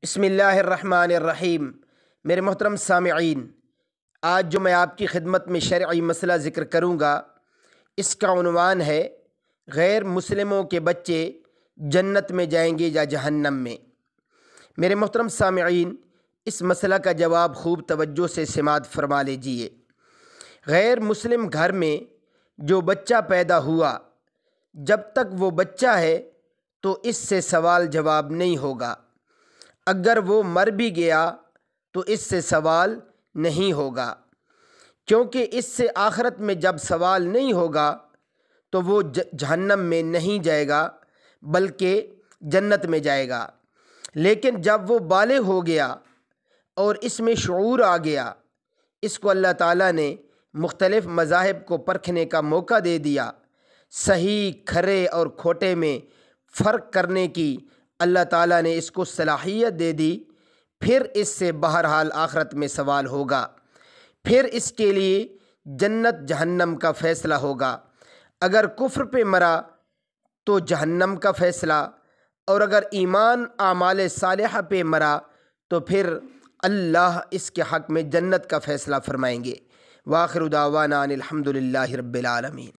بسم اللہ الرحمن الرحیم۔ میرے محترم سامعین، آج جو میں آپ کی خدمت میں شرعی مسئلہ ذکر کروں گا، اس کا عنوان ہے غیر مسلموں کے بچے جنت میں جائیں گے یا جہنم میں۔ میرے محترم سامعین، اس مسئلہ کا جواب خوب توجہ سے سماعت فرما لیجیے۔ غیر مسلم گھر میں جو بچہ پیدا ہوا، جب تک وہ بچہ ہے تو اس سے سوال جواب نہیں ہوگا۔ اگر وہ مر بھی گیا تو اس سے سوال نہیں ہوگا، کیونکہ اس سے آخرت میں جب سوال نہیں ہوگا تو وہ جہنم میں نہیں جائے گا بلکہ جنت میں جائے گا۔ لیکن جب وہ بالغ ہو گیا اور اس میں شعور آ گیا، اس کو اللہ تعالیٰ نے مختلف مذاہب کو پرکھنے کا موقع دے دیا، صحیح کھرے اور کھوٹے میں فرق کرنے کی اللہ تعالیٰ نے اس کو صلاحیت دے دی، پھر اس سے بہرحال آخرت میں سوال ہوگا، پھر اس کے لیے جنت جہنم کا فیصلہ ہوگا۔ اگر کفر پہ مرا تو جہنم کا فیصلہ، اور اگر ایمان اعمال صالحہ پہ مرا تو پھر اللہ اس کے حق میں جنت کا فیصلہ فرمائیں گے۔ وآخر دعوانا ان الحمد للہ رب العالمین۔